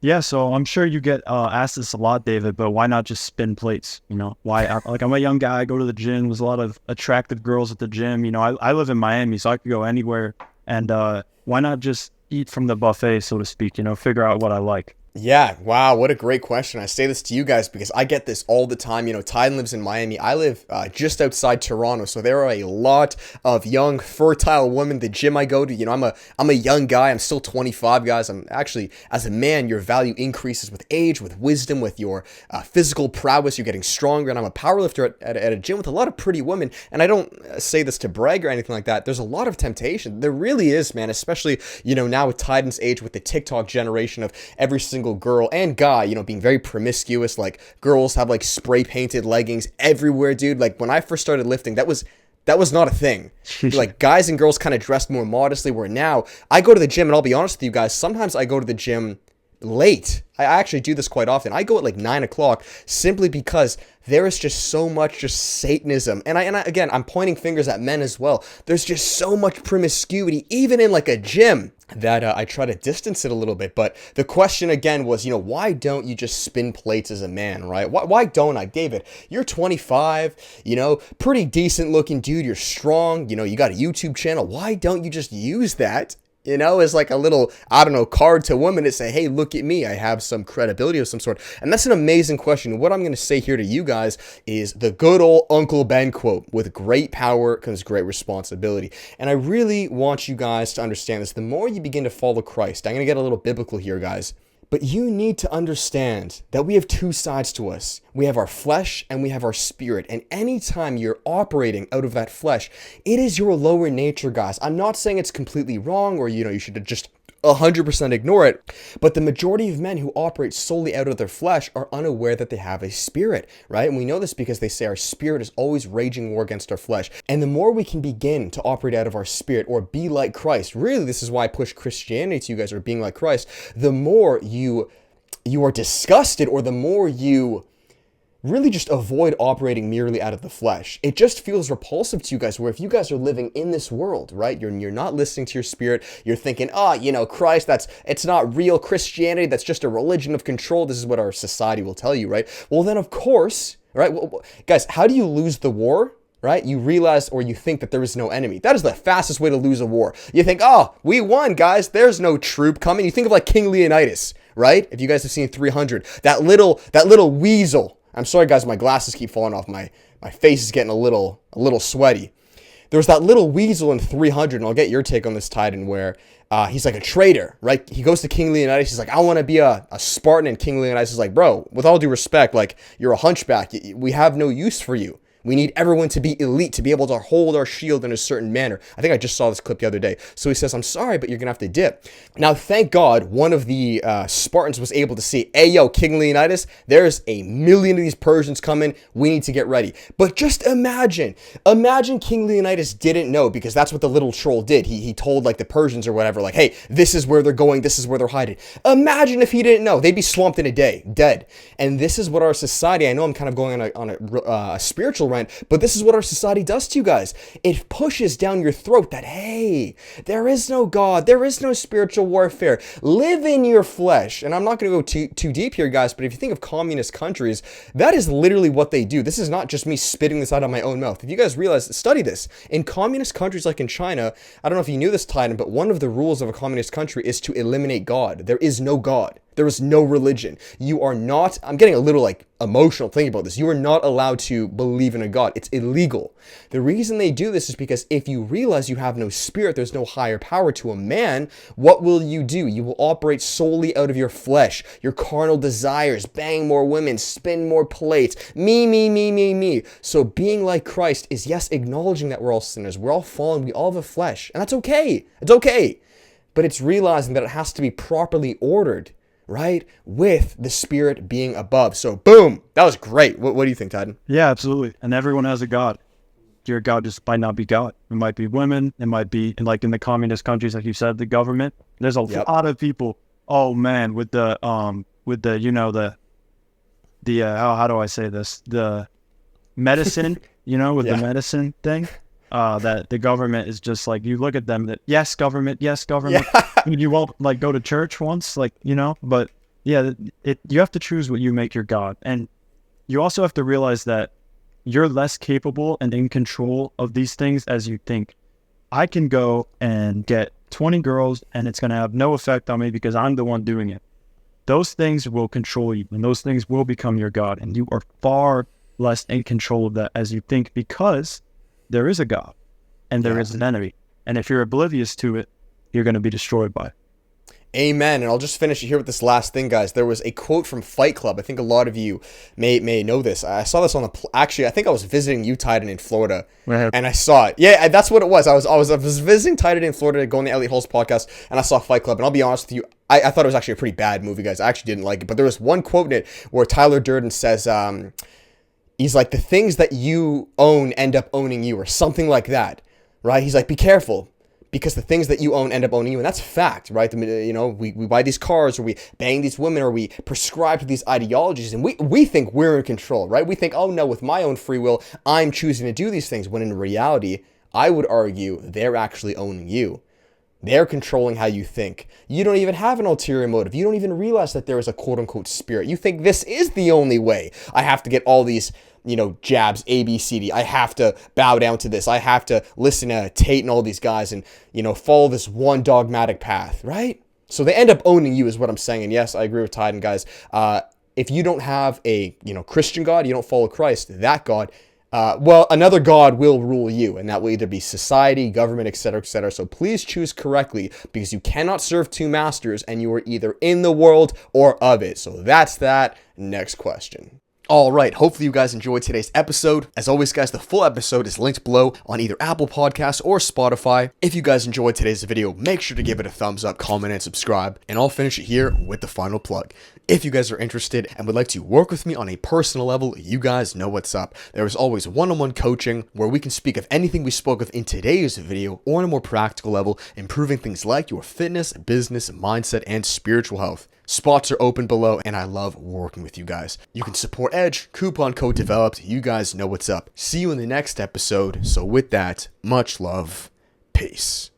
Yeah, so I'm sure you get asked this a lot, David, but why not just spin plates? Why? Like I'm a young guy, I go to the gym. There's a lot of attractive girls at the gym. I live in Miami, so I could go anywhere. And why not just eat from the buffet, so to speak? Figure out what I like. Yeah, wow, what a great question. I say this to you guys because I get this all the time. Tyden lives in Miami. I live just outside Toronto, so there are a lot of young, fertile women. The gym I go to, I'm a young guy. I'm still 25, guys. I'm actually, as a man, your value increases with age, with wisdom, with your physical prowess. You're getting stronger, and I'm a powerlifter at a gym with a lot of pretty women. And I don't say this to brag or anything like that. There's a lot of temptation. There really is, man, especially, now with Tiden's age, with the TikTok generation of every single girl and guy, being very promiscuous. Like girls have like spray painted leggings everywhere, dude. Like when I first started lifting, that was not a thing. Like guys and girls kind of dressed more modestly. Where now I go to the gym, and I'll be honest with you guys, sometimes I go to the gym late. I actually do this quite often. I go at like 9 o'clock simply because there is just so much just Satanism. Again, I'm pointing fingers at men as well. There's just so much promiscuity, even in like a gym, that I try to distance it a little bit. But the question again was, why don't you just spin plates as a man, right? Why don't I? David, you're 25, pretty decent looking dude. You're strong. You got a YouTube channel. Why don't you just use that? As like a little, I don't know, card to women to say, hey, look at me. I have some credibility of some sort. And that's an amazing question. What I'm going to say here to you guys is the good old Uncle Ben quote: with great power comes great responsibility. And I really want you guys to understand this. The more you begin to follow Christ, I'm going to get a little biblical here, guys. But you need to understand that we have two sides to us. We have our flesh and we have our spirit. And anytime you're operating out of that flesh, it is your lower nature, guys. I'm not saying it's completely wrong or, you should just 100% ignore it. But the majority of men who operate solely out of their flesh are unaware that they have a spirit, right? And we know this because they say our spirit is always raging war against our flesh. And the more we can begin to operate out of our spirit or be like Christ, really, this is why I push Christianity to you guys, or being like Christ, the more you are disgusted, or the more you really just avoid operating merely out of the flesh. It just feels repulsive to you guys, where if you guys are living in this world, right, you're not listening to your spirit, you're thinking, Christ, it's not real Christianity, that's just a religion of control. This is what our society will tell you, right? Well, then of course, right, guys, how do you lose the war? Right? You realize, or you think, that there is no enemy. That is the fastest way to lose a war. You think, oh, we won, guys. There's no troop coming. You think of like King Leonidas, right? If you guys have seen 300, that little weasel. I'm sorry, guys, my glasses keep falling off. My face is getting a little sweaty. There's that little weasel in 300, and I'll get your take on this, Titan, where he's like a traitor, right? He goes to King Leonidas. He's like, I want to be a Spartan. And King Leonidas is like, bro, with all due respect, like, you're a hunchback. We have no use for you. We need everyone to be elite, to be able to hold our shield in a certain manner. I think I just saw this clip the other day. So he says, I'm sorry, but you're going to have to dip. Now, thank God, one of the Spartans was able to see, hey, yo, King Leonidas, there's a million of these Persians coming. We need to get ready. But just imagine King Leonidas didn't know, because that's what the little troll did. He told like the Persians or whatever, like, hey, this is where they're going. This is where they're hiding. Imagine if he didn't know. They'd be swamped in a day, dead. And this is what our society, I know I'm kind of going on a spiritual rant, but this is what our society does to you guys. It pushes down your throat that, hey, there is no God, there is no spiritual warfare. Live in your flesh. And I'm not going to go too deep here, guys, but if you think of communist countries, that is literally what they do. This is not just me spitting this out of my own mouth. If you guys realize, study this. In communist countries like in China, I don't know if you knew this, Titan, but one of the rules of a communist country is to eliminate God. There is no God. There is no religion. You are not, I'm getting a little like emotional thinking about this. You are not allowed to believe in a God. It's illegal. The reason they do this is because if you realize you have no spirit, there's no higher power to a man, what will you do? You will operate solely out of your flesh, your carnal desires, bang more women, spin more plates, me. So being like Christ is, yes, acknowledging that we're all sinners. We're all fallen. We all have a flesh. And that's okay. It's okay. But it's realizing that it has to be properly ordered, right? With the spirit being above. So boom, that was great. What do you think, Titan? Yeah, absolutely. And everyone has a God. Your God just might not be God. It might be women. It might be in the communist countries, like you said, the government. There's a lot of people. Oh man, with the how do I say this? The medicine, the medicine thing. That the government is just like, you look at them, that yes government. Yeah. You won't like go to church once, but Yeah, you have to choose what you make your God. And you also have to realize that you're less capable and in control of these things as you think. I can go and get 20 girls and it's going to have no effect on me because I'm the one doing it. Those things will control you and those things will become your God. And you are far less in control of that as you think, because there is a God and there is an enemy. And if you're oblivious to it, you're going to be destroyed by it. Amen. And I'll just finish it here with this last thing, guys. There was a quote from Fight Club. I think a lot of you may know this. I saw this on the actually, I think I was visiting you, Titan, in Florida, and I saw it. Yeah, that's what it was. I was visiting Titan in Florida, going to Elliot Hall's podcast, and I saw Fight Club. And I'll be honest with you, I thought it was actually a pretty bad movie, guys. I actually didn't like it. But there was one quote in it where Tyler Durden says, he's like, the things that you own end up owning you, or something like that, right? He's like, be careful, because the things that you own end up owning you. And that's fact, right? You know, we buy these cars, or we bang these women, or we prescribe to these ideologies, and we think we're in control, right? We think, oh no, with my own free will, I'm choosing to do these things, when in reality, I would argue they're actually owning you. They're controlling how you think. You don't even have an ulterior motive. You don't even realize that there is a quote-unquote spirit. You think this is the only way. I have to get all these, you know, jabs, A, B, C, D. I have to bow down to this. I have to listen to Tate and all these guys and, you know, follow this one dogmatic path, right? So they end up owning you, is what I'm saying. And yes, I agree with Titan, guys. If you don't have a, you know, Christian God, you don't follow Christ, that God, well, another God will rule you, and that will either be society, government, etc., etc. So please choose correctly, because you cannot serve two masters, and you are either in the world or of it. So that's that. Next question. All right, hopefully you guys enjoyed today's episode. As always, guys, the full episode is linked below on either Apple Podcasts or Spotify. If you guys enjoyed today's video, make sure to give it a thumbs up, comment, and subscribe. And I'll finish it here with the final plug. If you guys are interested and would like to work with me on a personal level, you guys know what's up. There is always one-on-one coaching where we can speak of anything we spoke of in today's video, or on a more practical level, improving things like your fitness, business, mindset, and spiritual health. Spots are open below, and I love working with you guys. You can support Edge, coupon code developed. You guys know what's up. See you in the next episode. So with that, much love. Peace.